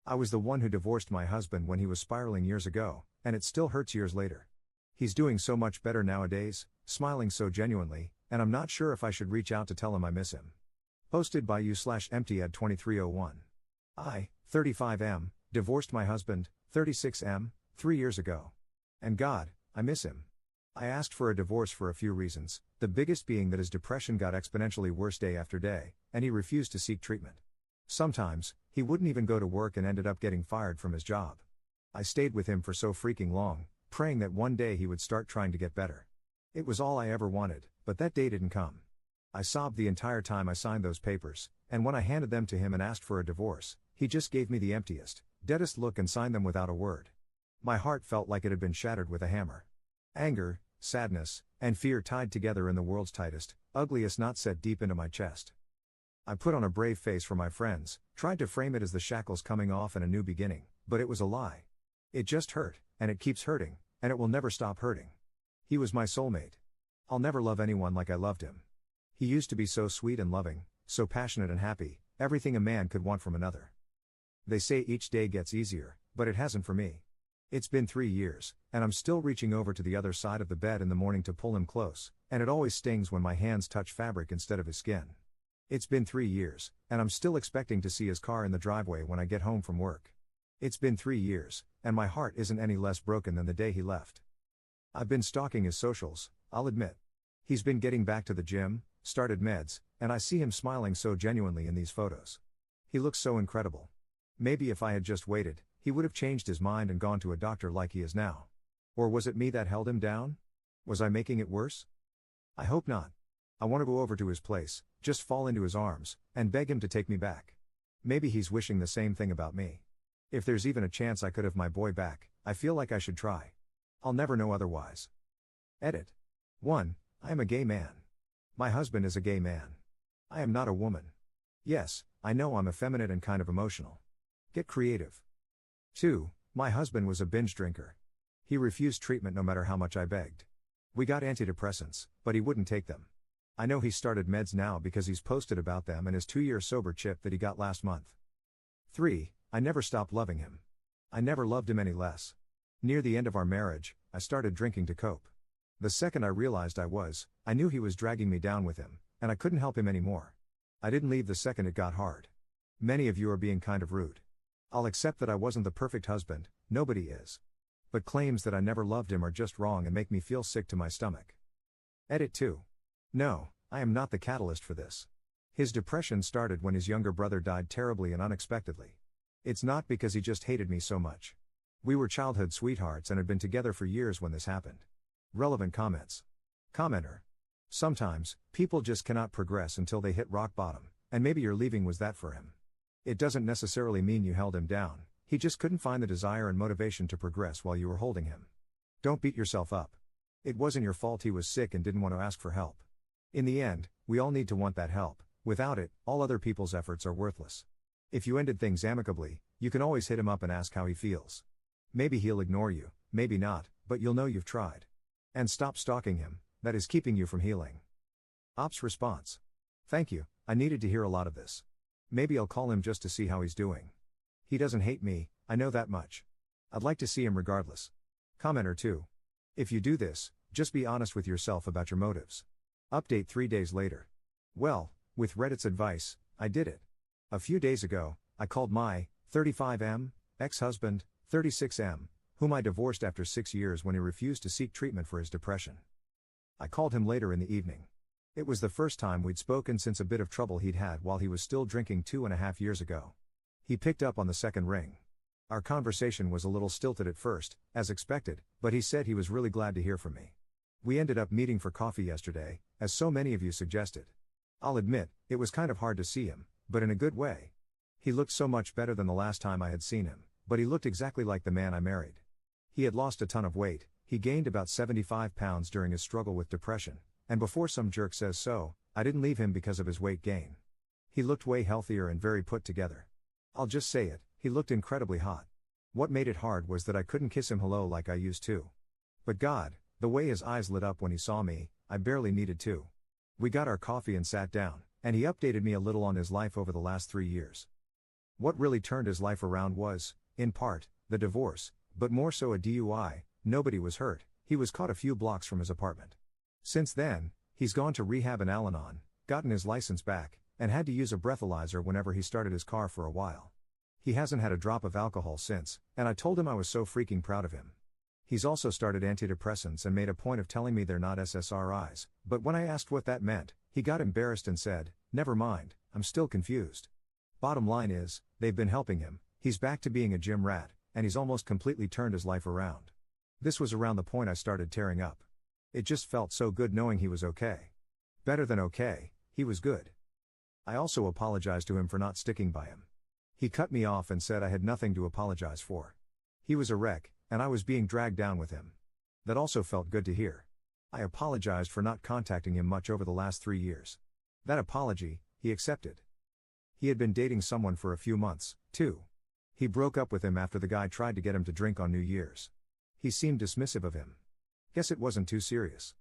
I was the one who divorced my husband when he was spiraling years ago, and it still hurts years later. He's doing so much better nowadays, smiling so genuinely, and I'm not sure if I should reach out to tell him I miss him. Posted by you/emptyad2301. I, 35M, divorced my husband, 36M, 3 years ago. And God, I miss him. I asked for a divorce for a few reasons, the biggest being that his depression got exponentially worse day after day, and he refused to seek treatment. Sometimes, he wouldn't even go to work and ended up getting fired from his job. I stayed with him for so freaking long, praying that one day he would start trying to get better. It was all I ever wanted, but that day didn't come. I sobbed the entire time I signed those papers, and when I handed them to him and asked for a divorce, he just gave me the emptiest, deadest look and signed them without a word. My heart felt like it had been shattered with a hammer. Anger, sadness, and fear tied together in the world's tightest, ugliest knot set deep into my chest. I put on a brave face for my friends, tried to frame it as the shackles coming off and a new beginning, but it was a lie. It just hurt, and it keeps hurting, and it will never stop hurting. He was my soulmate. I'll never love anyone like I loved him. He used to be so sweet and loving, so passionate and happy, everything a man could want from another. They say each day gets easier, but it hasn't for me. It's been 3 years, and I'm still reaching over to the other side of the bed in the morning to pull him close, and it always stings when my hands touch fabric instead of his skin. It's been 3 years, and I'm still expecting to see his car in the driveway when I get home from work. It's been 3 years, and my heart isn't any less broken than the day he left. I've been stalking his socials, I'll admit. He's been getting back to the gym, started meds, and I see him smiling so genuinely in these photos. He looks so incredible. Maybe if I had just waited, he would have changed his mind and gone to a doctor like he is now. Or was it me that held him down? Was I making it worse? I hope not. I want to go over to his place, just fall into his arms, and beg him to take me back. Maybe he's wishing the same thing about me. If there's even a chance I could have my boy back, I feel like I should try. I'll never know otherwise. Edit. 1. I am a gay man. My husband is a gay man. I am not a woman. Yes, I know I'm effeminate and kind of emotional. Get creative. 2. My husband was a binge drinker. He refused treatment no matter how much I begged. We got antidepressants, but he wouldn't take them. I know he started meds now because he's posted about them in his 2-year sober chip that he got last month. 3. I never stopped loving him. I never loved him any less. Near the end of our marriage, I started drinking to cope. The second I realized I knew he was dragging me down with him, and I couldn't help him anymore. I didn't leave the second it got hard. Many of you are being kind of rude. I'll accept that I wasn't the perfect husband, nobody is. But claims that I never loved him are just wrong and make me feel sick to my stomach. Edit 2. No, I am not the catalyst for this. His depression started when his younger brother died terribly and unexpectedly. It's not because he just hated me so much. We were childhood sweethearts and had been together for years when this happened. Relevant comments. Commenter. Sometimes, people just cannot progress until they hit rock bottom, and maybe your leaving was that for him. It doesn't necessarily mean you held him down, he just couldn't find the desire and motivation to progress while you were holding him. Don't beat yourself up. It wasn't your fault he was sick and didn't want to ask for help. In the end, we all need to want that help. Without it, all other people's efforts are worthless. If you ended things amicably, you can always hit him up and ask how he feels. Maybe he'll ignore you, maybe not, but you'll know you've tried. And stop stalking him, that is keeping you from healing. Ops response. Thank you, I needed to hear a lot of this. Maybe I'll call him just to see how he's doing. He doesn't hate me, I know that much. I'd like to see him regardless. Commenter 2. If you do this, just be honest with yourself about your motives. Update 3 days later. Well, with Reddit's advice, I did it. A few days ago, I called my 35M ex-husband, 36M, whom I divorced after 6 years when he refused to seek treatment for his depression. I called him later in the evening. It was the first time we'd spoken since a bit of trouble he'd had while he was still drinking 2.5 years ago. He picked up on the second ring. Our conversation was a little stilted at first, as expected, but he said he was really glad to hear from me. We ended up meeting for coffee yesterday, as so many of you suggested. I'll admit, it was kind of hard to see him, but in a good way. He looked so much better than the last time I had seen him, but he looked exactly like the man I married. He had lost a ton of weight, he gained about 75 pounds during his struggle with depression, and before some jerk says so, I didn't leave him because of his weight gain. He looked way healthier and very put together. I'll just say it, he looked incredibly hot. What made it hard was that I couldn't kiss him hello like I used to. But God, the way his eyes lit up when he saw me, I barely needed to. We got our coffee and sat down, and he updated me a little on his life over the last 3 years. What really turned his life around was, in part, the divorce, but more so a DUI. Nobody was hurt, he was caught a few blocks from his apartment. Since then, he's gone to rehab in Al-Anon, gotten his license back, and had to use a breathalyzer whenever he started his car for a while. He hasn't had a drop of alcohol since, and I told him I was so freaking proud of him. He's also started antidepressants and made a point of telling me they're not SSRIs, but when I asked what that meant, he got embarrassed and said, "Never mind, I'm still confused." Bottom line is, they've been helping him, he's back to being a gym rat, and he's almost completely turned his life around. This was around the point I started tearing up. It just felt so good knowing he was okay. Better than okay, he was good. I also apologized to him for not sticking by him. He cut me off and said I had nothing to apologize for. He was a wreck, and I was being dragged down with him. That also felt good to hear. I apologized for not contacting him much over the last 3 years. That apology, he accepted. He had been dating someone for a few months, too. He broke up with him after the guy tried to get him to drink on New Year's. He seemed dismissive of him. Guess it wasn't too serious.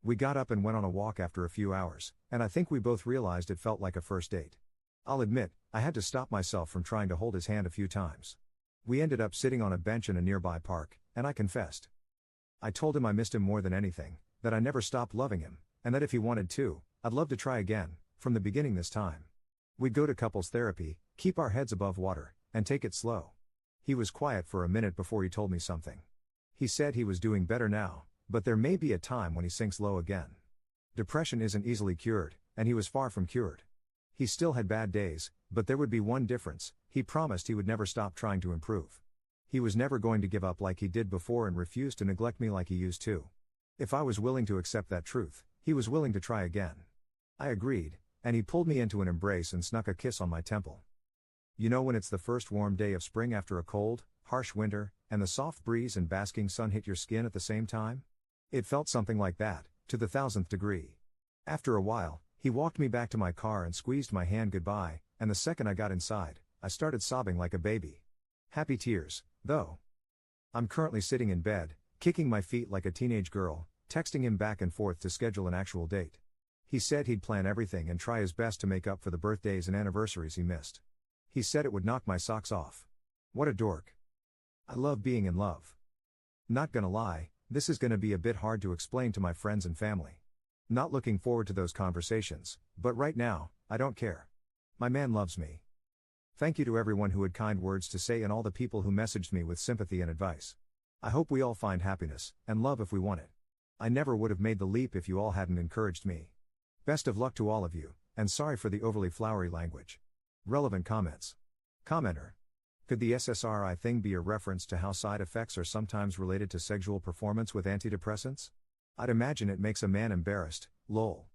We got up and went on a walk after a few hours, and I think we both realized it felt like a first date. I'll admit, I had to stop myself from trying to hold his hand a few times. We ended up sitting on a bench in a nearby park, and I confessed. I told him I missed him more than anything, that I never stopped loving him, and that if he wanted to, I'd love to try again, from the beginning this time. We'd go to couples therapy, keep our heads above water, and take it slow. He was quiet for a minute before he told me something. He said he was doing better now, but there may be a time when he sinks low again. Depression isn't easily cured, and he was far from cured. He still had bad days, but there would be one difference: he promised he would never stop trying to improve. He was never going to give up like he did before and refuse to neglect me like he used to. If I was willing to accept that truth, he was willing to try again. I agreed, and he pulled me into an embrace and snuck a kiss on my temple. You know when it's the first warm day of spring after a cold, harsh winter, and the soft breeze and basking sun hit your skin at the same time? It felt something like that, to the 1000th degree. After a while, he walked me back to my car and squeezed my hand goodbye, and the second I got inside, I started sobbing like a baby. Happy tears, though. I'm currently sitting in bed, kicking my feet like a teenage girl, texting him back and forth to schedule an actual date. He said he'd plan everything and try his best to make up for the birthdays and anniversaries he missed. He said it would knock my socks off. What a dork. I love being in love. Not gonna lie, this is gonna be a bit hard to explain to my friends and family. Not looking forward to those conversations, but right now, I don't care. My man loves me. Thank you to everyone who had kind words to say and all the people who messaged me with sympathy and advice. I hope we all find happiness and love if we want it. I never would have made the leap if you all hadn't encouraged me. Best of luck to all of you, and sorry for the overly flowery language. Relevant comments. Commenter. Could the SSRI thing be a reference to how side effects are sometimes related to sexual performance with antidepressants? I'd imagine it makes a man embarrassed, lol.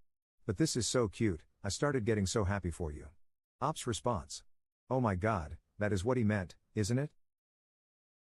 But this is so cute, I started getting so happy for you. Ops response. Oh my god, that is what he meant, isn't it?